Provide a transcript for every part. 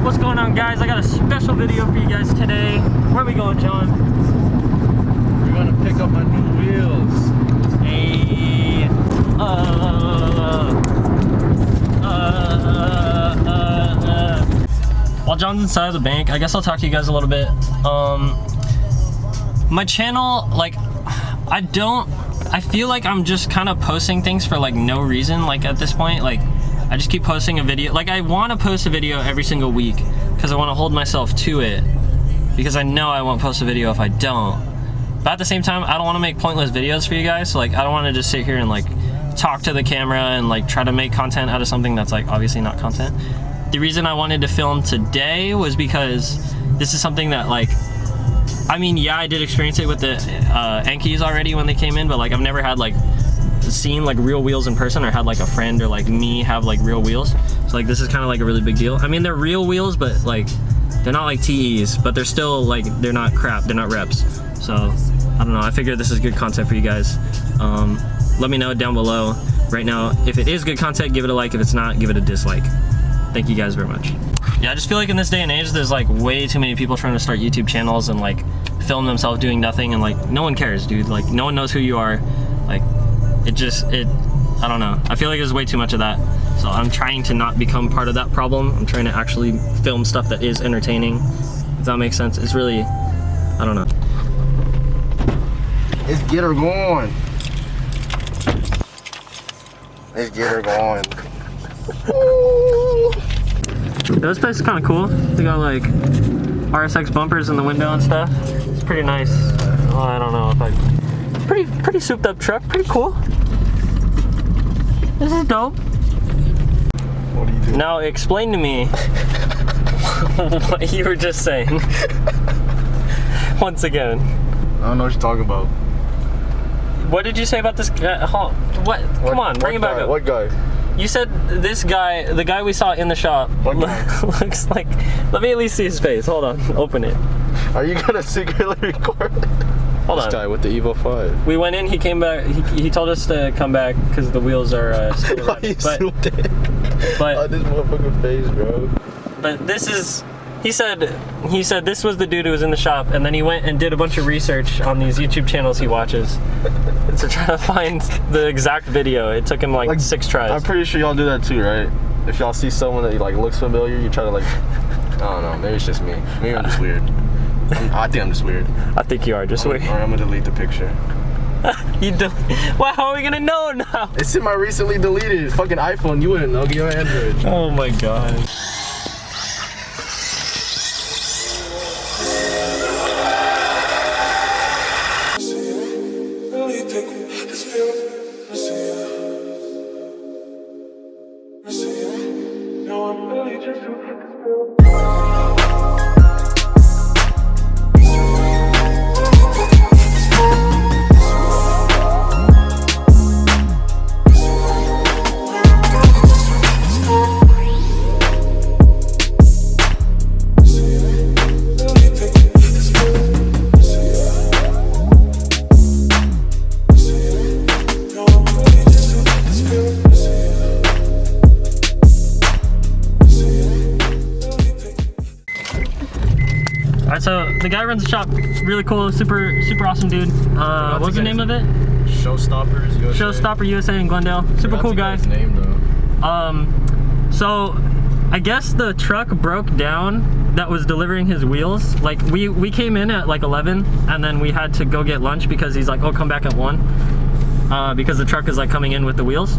What's going on, guys? I got a special video for you guys today. Where are we going, John? We're gonna pick up my new wheels. Hey. While John's inside of the bank, I guess I'll talk to you guys a little bit. My channel, like, I feel like I'm just kind of posting things for like no reason. Like at this point, like I just keep posting a video. Like I want to post a video every single week because I want to hold myself to it, because I know I won't post a video if I don't. But at the same time, I don't want to make pointless videos for you guys. So like I don't want to just sit here and like talk to the camera and like try to make content out of something that's like obviously not content. The reason I wanted to film today was because this is something that, like, I mean, yeah, I did experience it with the Enkeys already when they came in, but like I've never had like seen like real wheels in person, or had like a friend or like me have like real wheels. So like this is kind of like a really big deal. I mean, they're real wheels, but like they're not like TEs, but they're still like, they're not crap, they're not reps. So I don't know, I figured this is good content for you guys. Let me know down below right now if it is good content. Give it a like. If it's not, give it a dislike. Thank you guys very much. Yeah, I just feel like in this day and age, there's like way too many people trying to start YouTube channels and like film themselves doing nothing, and like no one cares, dude. Like no one knows who you are. Like I don't know. I feel like there's way too much of that. So I'm trying to not become part of that problem. I'm trying to actually film stuff that is entertaining, if that makes sense. It's really, I don't know. Let's get her going. Let's get her going. Yeah, this place is kind of cool. They got like RSX bumpers in the window and stuff. It's pretty nice. Well, I don't know if I... Pretty souped up truck. Pretty cool. This is dope. What are you doing? Now explain to me what you were just saying. Once again. I don't know what you're talking about. What did you say about this guy? What? Come on, bring it back up. What guy? You said this guy, the guy we saw in the shop, looks like... Let me at least see his face. Hold on. Open it. Are you gonna secretly record it? Hold on. This guy with the Evo 5. We went in, he came back, he told us to come back because the wheels are still running. But oh, this motherfucking face, bro. But this is... He said this was the dude who was in the shop, and then he went and did a bunch of research on these YouTube channels he watches to try to find the exact video. It took him like 6 tries. I'm pretty sure y'all do that too, right? If y'all see someone that like looks familiar, you try to like, I don't know, maybe it's just me. Maybe I'm just weird. I think I'm just weird. I think you are just weird. Or I'm gonna delete the picture. Well, how are we gonna know now? It's in my recently deleted fucking iPhone. You wouldn't know. Get your Android. Oh my god. Alright, so the guy runs the shop, really cool, super awesome dude. What's the name of it? Showstoppers USA. Showstopper USA in Glendale. Super cool guy. His name though. So I guess the truck broke down that was delivering his wheels. Like we came in at like 11, and then we had to go get lunch because he's like, oh, come back at 1, because the truck is like coming in with the wheels.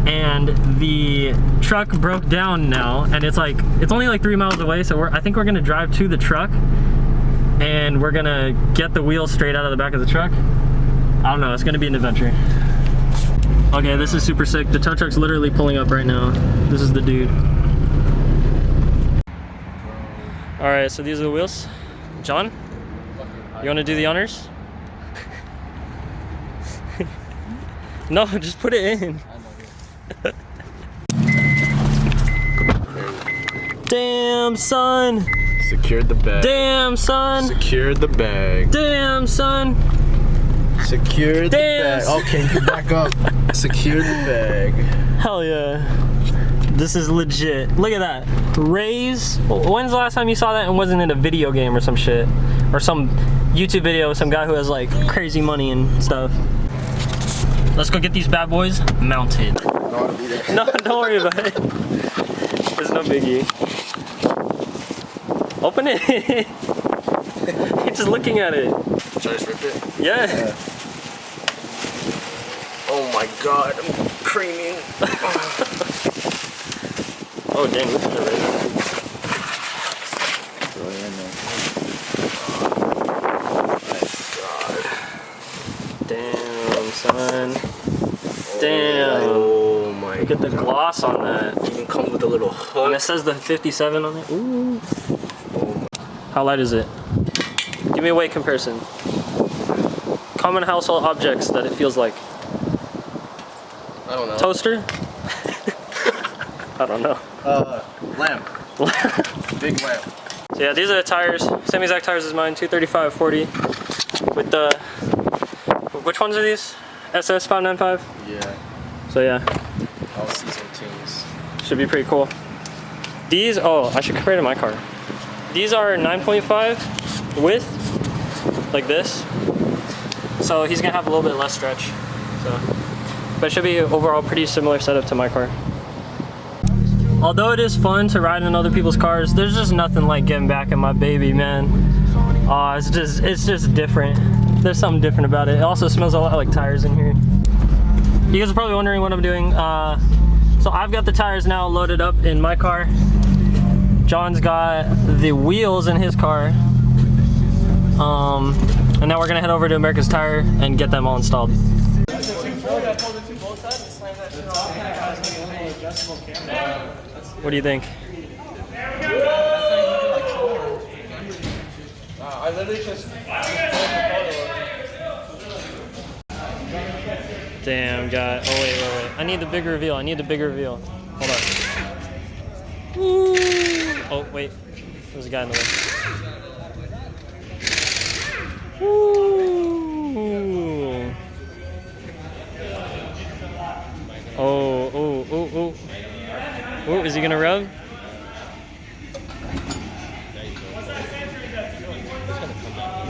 And the truck broke down now, and it's only like 3 miles away, so I think we're gonna drive to the truck and we're gonna get the wheels straight out of the back of the truck. I don't know, it's gonna be an adventure. Okay, this is super sick. The tow truck's literally pulling up right now. This is the dude. Alright, so these are the wheels. John, you wanna do the honors? No, just put it in. Damn, son. Secured the bag. Damn, son. Secured the bag. Damn, son. Secured the bag. Okay, you back up. Secured the bag. Hell yeah. This is legit. Look at that. Raise. When's the last time you saw that and wasn't in a video game or some shit? Or some YouTube video of some guy who has like crazy money and stuff. Let's go get these bad boys mounted. No, don't worry about it. There's no biggie. Open it. You're just looking at it. Should I just rip it? Yeah. Oh my god, I'm creaming. Oh dang, this is a razor. Damn, son. Damn. Oh my god. Look at the gloss on that. It even comes with a little hook. And it says the 57 on it. Ooh. How light is it? Give me a weight comparison. Common household objects that it feels like. I don't know. Toaster? I don't know. Lamp. Big lamp. So yeah, these are the tires. Same exact tires as mine, 235/40. With the, which ones are these? SS 595? Yeah. So yeah. All season tunes. Should be pretty cool. These, oh, I should compare to my car. These are 9.5 width, like this. So he's gonna have a little bit less stretch. So, but it should be overall pretty similar setup to my car. Although it is fun to ride in other people's cars, there's just nothing like getting back in my baby, man. It's just different. There's something different about it. It also smells a lot like tires in here. You guys are probably wondering what I'm doing. So I've got the tires now loaded up in my car. John's got the wheels in his car. And now we're gonna head over to America's Tire and get them all installed. What do you think? I literally just. Damn, God. Oh, wait. I need the big reveal. Hold on. Ooh. Oh, wait. There's a guy in the way. Ooh. Oh. Oh, is he gonna rub?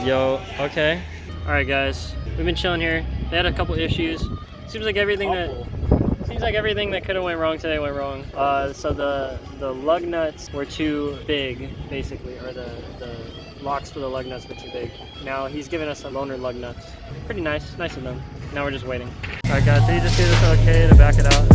Yo, okay. All right, guys. We've been chilling here. They had a couple issues. Seems like everything that could have went wrong today went wrong. So the lug nuts were too big, basically, or the locks for the lug nuts were too big. Now he's giving us some loaner lug nuts. Pretty nice of them. Now we're just waiting. All right, guys. So you just gave us okay to back it out.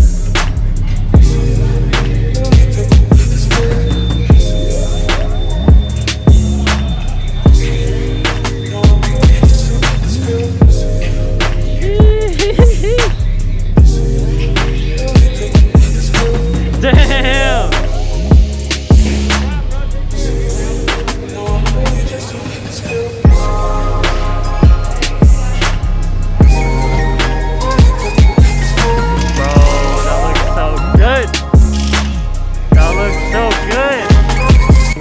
Damn!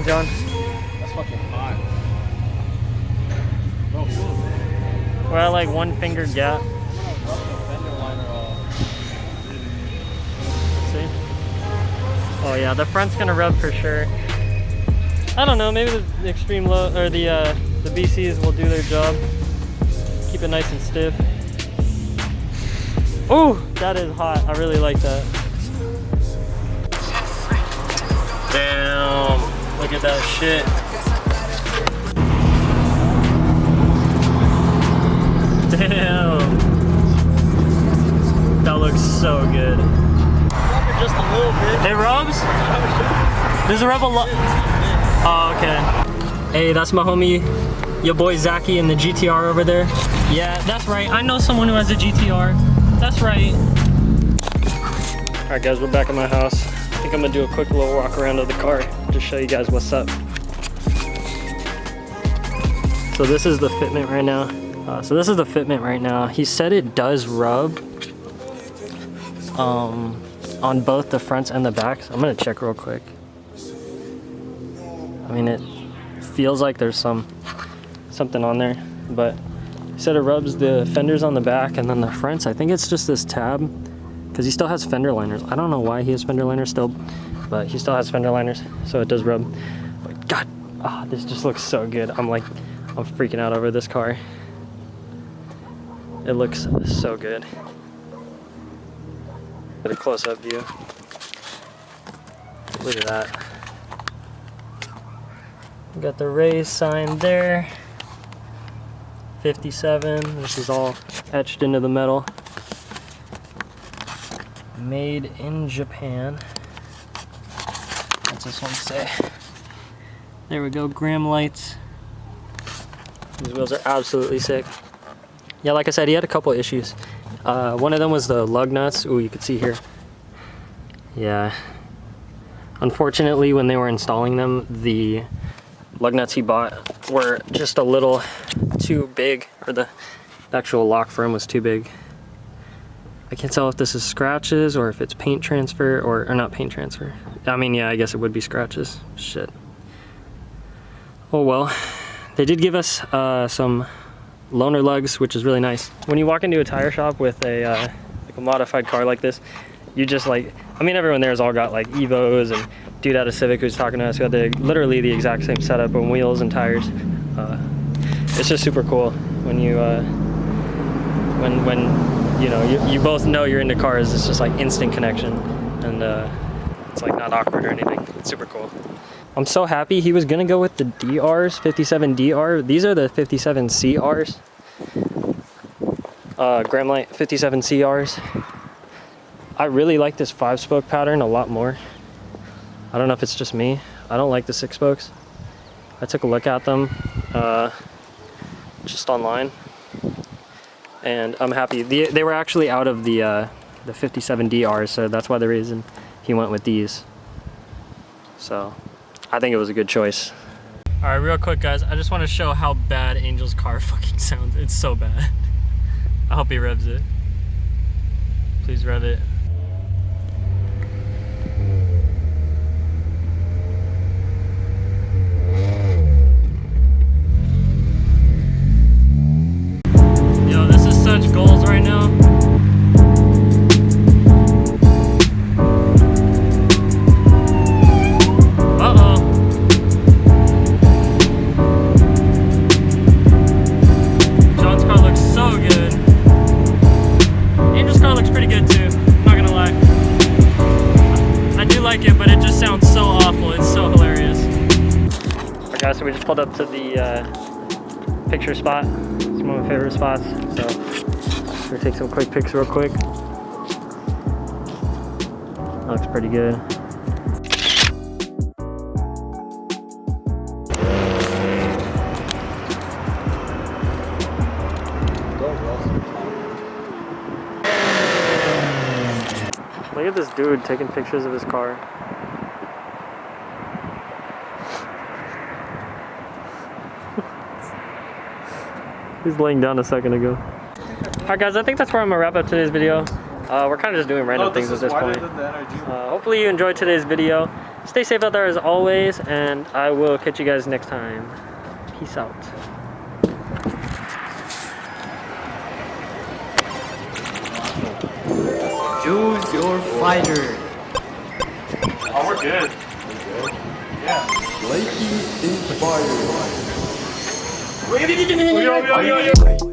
John. That's fucking hot. Bro, we're at like 1 finger gap. See? Oh yeah, the front's gonna rub for sure. I don't know, maybe the extreme low or the BCs will do their job. Keep it nice and stiff. Ooh, that is hot. I really like that. Damn. Look at that shit. Damn. That looks so good. just a little bit. It rubs? Does it rub a lot? Oh, okay. Hey, that's my homie, your boy Zachy in the GTR over there. Yeah, that's right. I know someone who has a GTR. That's right. All right, guys, we're back at my house. I think I'm gonna do a quick little walk around of the car, just show you guys what's up. So this is the fitment right now. He said it does rub on both the fronts and the backs. I'm gonna check real quick. I mean, it feels like there's something on there, but he said it rubs the fenders on the back and then the fronts. I think it's just this tab because he still has fender liners. I don't know why he has fender liners still, but he still has fender liners, so it does rub. But God, this just looks so good. I'm freaking out over this car. It looks so good. Get a close-up view. Look at that. We got the Rays sign there. 57. This is all etched into the metal. Made in Japan. What's this one say? There we go, Graham lights. These wheels are absolutely sick. Yeah, like I said, he had a couple issues. One of them was the lug nuts. Ooh, you can see here. Yeah. Unfortunately, when they were installing them, the lug nuts he bought were just a little too big, or the actual lock for him was too big. I can't tell if this is scratches or if it's paint transfer, or not paint transfer. I mean, yeah, I guess it would be scratches. Shit. Oh well. They did give us some loaner lugs, which is really nice. When you walk into a tire shop with a modified car like this, you just like, I mean, everyone there's all got like Evos, and dude out of Civic who's talking to us got literally the exact same setup on wheels and tires. It's just super cool when you when you know you both know you're into cars. It's just like instant connection, and it's like not awkward or anything. It's super cool. I'm so happy. He was gonna go with the DRs, 57 DR. These are the 57 CRs. Gramlight 57 CRs. I really like this 5-spoke pattern a lot more. I don't know if it's just me. I don't like the 6 spokes. I took a look at them just online, and I'm happy. They were actually out of the 57 DRs, so that's why the reason he went with these. So I think it was a good choice. All right, real quick, guys. I just want to show how bad Angel's car fucking sounds. It's so bad. I hope he revs it. Please rev it. Yo, this is such goals right now. But it just sounds so awful. It's so hilarious. Alright guys, so we just pulled up to the picture spot. It's one of my favorite spots. So we're gonna take some quick pics real quick. That looks pretty good. Look at this dude taking pictures of his car. He's laying down a second ago. Alright guys, I think that's where I'm gonna wrap up today's video. We're kind of just doing random things at this point. Hopefully you enjoyed today's video. Stay safe out there as always, and I will catch you guys next time. Peace out. Choose your fighter. Oh, we're good. Yeah. Liking inspired. Yo, yo, yo, yo.